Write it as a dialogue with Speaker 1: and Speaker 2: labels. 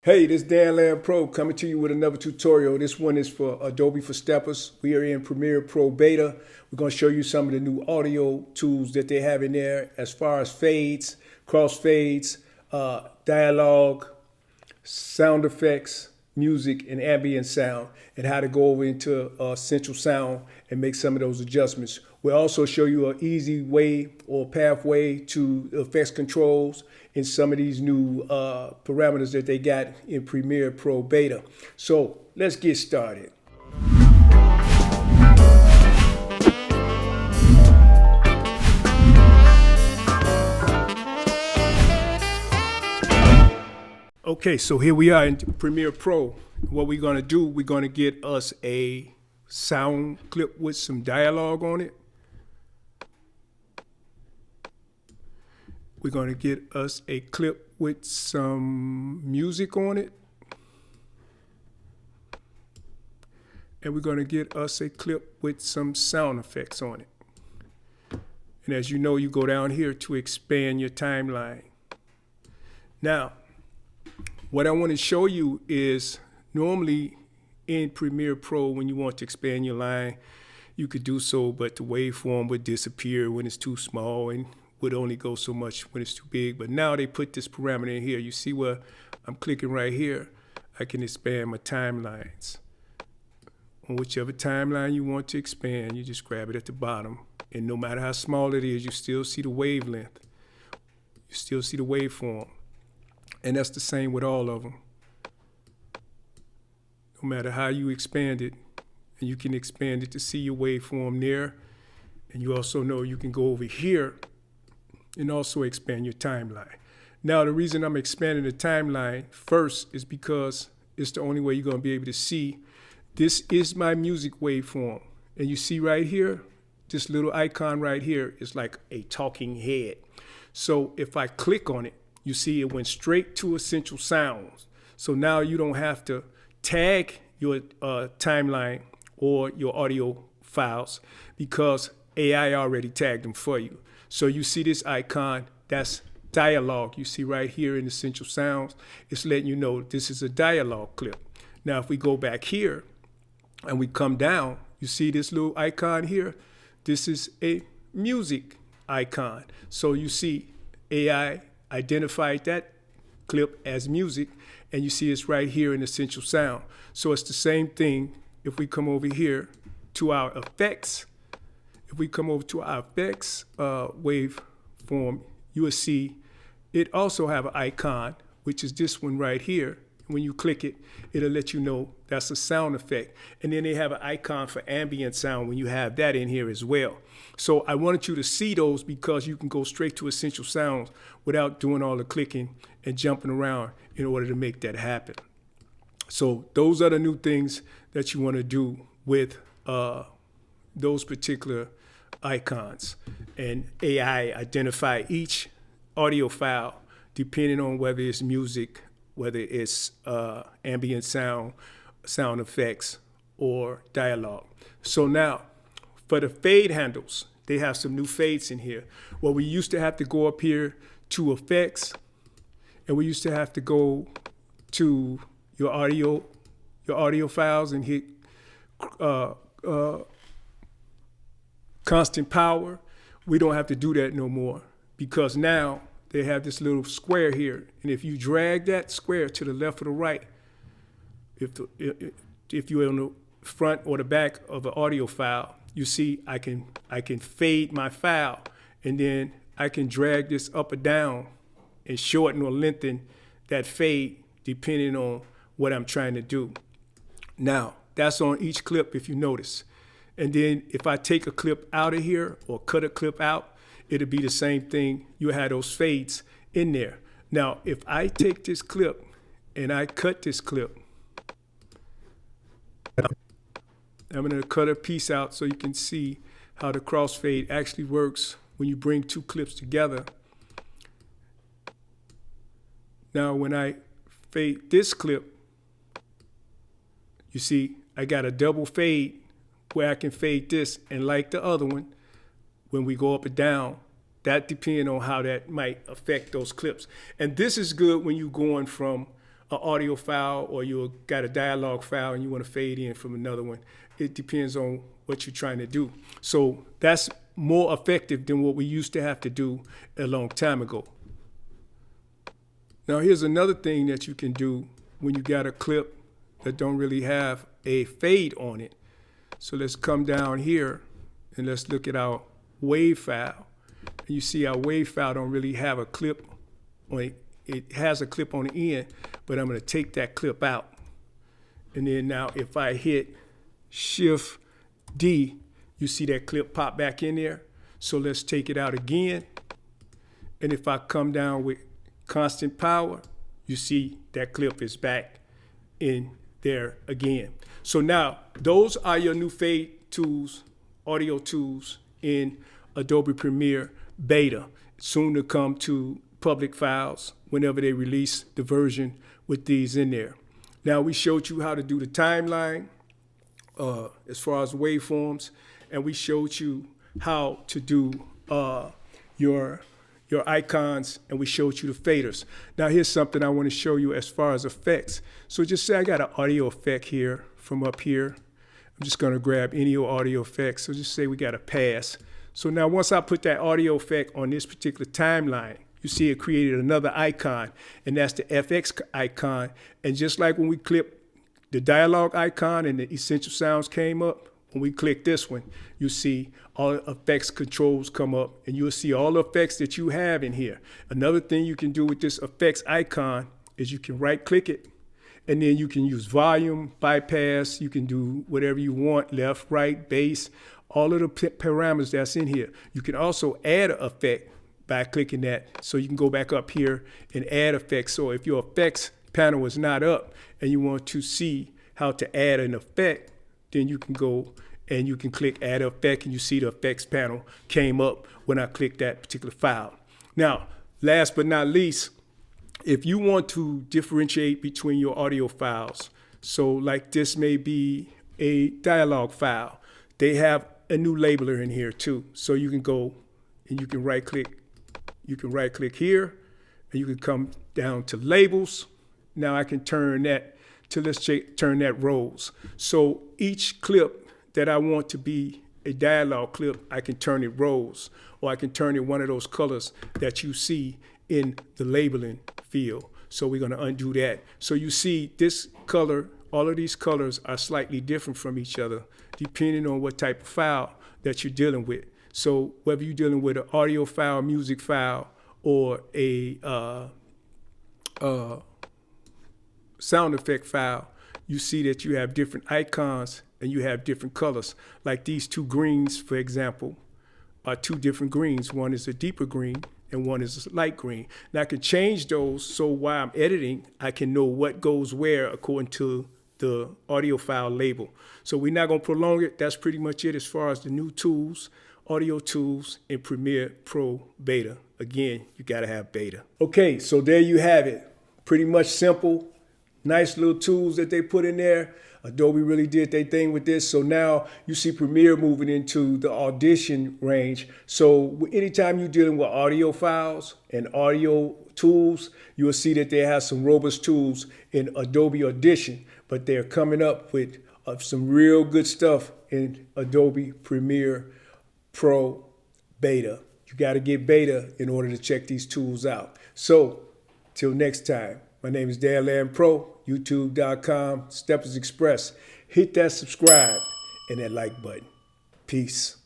Speaker 1: Hey, this is Dan Lamb Pro coming to you with another tutorial. This one is for Adobe for Steppers. We are in Premiere Pro Beta. We're going to show you some of the new audio tools that they have in there as far as fades, crossfades, dialogue, sound effects, music, and ambient sound, and how to go over into Central Sound and make some of those adjustments. We'll also show you an easy way or pathway to effects controls in some of these new parameters that they got in Premiere Pro Beta. So let's get started. Okay, so here we are in Premiere Pro. What we're going to do, we're going to get us a sound clip with some dialogue on it. We're going to get us a clip with some music on it. And we're going to get us a clip with some sound effects on it. And as you know, you go down here to expand your timeline. Now, what I want to show you is normally in Premiere Pro, when you want to expand your line, you could do so, but the waveform would disappear when it's too small and would only go so much when it's too big. But now they put this parameter in here. You see where I'm clicking right here, I can expand my timelines. On whichever timeline you want to expand, you just grab it at the bottom. And no matter how small it is, you still see the wavelength. You still see the waveform. And that's the same with all of them. No matter how you expand it, and you can expand it to see your waveform there. And you also know you can go over here and also expand your timeline. Now, the reason I'm expanding the timeline first is because it's the only way you're going to be able to see. This is my music waveform. And you see right here, this little icon right here is like a talking head. So if I click on it, you see it went straight to Essential Sounds. So now you don't have to tag your timeline or your audio files because AI already tagged them for you. So you see this icon, that's dialogue. You see right here in Essential Sounds, it's letting you know this is a dialogue clip. Now, if we go back here and we come down, you see this little icon here? This is a music icon. So you see AI identified that clip as music, and you see it's right here in Essential Sound. So it's the same thing if we come over here to our effects. If we come over to our effects waveform, you will see it also have an icon, which is this one right here. When you click it, it'll let you know that's a sound effect. And then they have an icon for ambient sound when you have that in here as well. So I wanted you to see those because you can go straight to Essential Sounds without doing all the clicking and jumping around in order to make that happen. So those are the new things that you want to do with those particular icons. And AI identify each audio file depending on whether it's music, whether it's ambient sound, sound effects, or dialogue. So now, for the fade handles, they have some new fades in here. Well, we used to have to go up here to effects, and we used to have to go to your audio files and hit constant power. We don't have to do that no more because now they have this little square here. And if you drag that square to the left or the right, if you're on the front or the back of an audio file, you see I can fade my file, and then I can drag this up or down and shorten or lengthen that fade depending on what I'm trying to do. Now, that's on each clip if you notice. And then if I take a clip out of here or cut a clip out, it'll be the same thing. You have those fades in there. Now, if I take this clip and I cut this clip, I'm going to cut a piece out so you can see how the crossfade actually works when you bring two clips together. Now, when I fade this clip, you see I got a double fade where I can fade this, and like the other one, when we go up and down, that depends on how that might affect those clips. And this is good when you're going from an audio file or you got a dialogue file and you want to fade in from another one. It depends on what you're trying to do. So that's more effective than what we used to have to do a long time ago. Now here's another thing that you can do when you got a clip that don't really have a fade on it. So let's come down here and let's look at our wave file. And you see our wave file don't really have a clip on it. It has a clip on the end, but I'm going to take that clip out. And then now if I hit Shift D, you see that clip pop back in there. So let's take it out again. And if I come down with constant power, you see that clip is back in there again. So now those are your new fade tools, audio tools in Adobe Premiere Beta, soon to come to public files whenever they release the version with these in there. Now we showed you how to do the timeline as far as waveforms, and we showed you how to do your icons, and we showed you the faders. Now here's something I want to show you as far as effects. So just say I got an audio effect here from up here. I'm just going to grab any audio effects. So just say we got a pass. So now once I put that audio effect on this particular timeline, you see it created another icon, and that's the FX icon. And just like when we clip the dialogue icon and the essential sounds came up, when we click this one, you see all the effects controls come up, and you'll see all the effects that you have in here. Another thing you can do with this effects icon is you can right click it, and then you can use volume, bypass, you can do whatever you want, left, right, bass, all of the parameters that's in here. You can also add an effect by clicking that. So you can go back up here and add effects. So if your effects panel is not up and you want to see how to add an effect, then you can go and you can click add effect, and you see the effects panel came up when I click that particular file. Now, last but not least, if you want to differentiate between your audio files, so like this may be a dialogue file, they have a new labeler in here too. So you can go and you can right click here, and you can come down to labels. Now I can turn that to, let's turn that rows. So each clip that I want to be a dialogue clip, I can turn it rows, or I can turn it one of those colors that you see in the labeling field. So we're going to undo that. So you see this color, all of these colors are slightly different from each other depending on what type of file that you're dealing with. So whether you're dealing with an audio file, music file, or a sound effect file, you see that you have different icons and you have different colors. Like these two greens, for example, are two different greens. One is a deeper green and one is a light green. Now I can change those so while I'm editing, I can know what goes where according to the audio file label. So we're not going to prolong it. That's pretty much it as far as the new tools, audio tools in Premiere Pro Beta. Again, you got to have beta. Okay, so there you have it. Pretty much simple. Nice little tools that they put in there. Adobe really did their thing with this. So now you see Premiere moving into the Audition range. So anytime you're dealing with audio files and audio tools, you'll see that they have some robust tools in Adobe Audition, but they're coming up with some real good stuff in Adobe Premiere Pro Beta. You got to get beta in order to check these tools out. So till next time, my name is Dan Land Pro, youtube.com, Steppers Express. Hit that subscribe and that like button. Peace.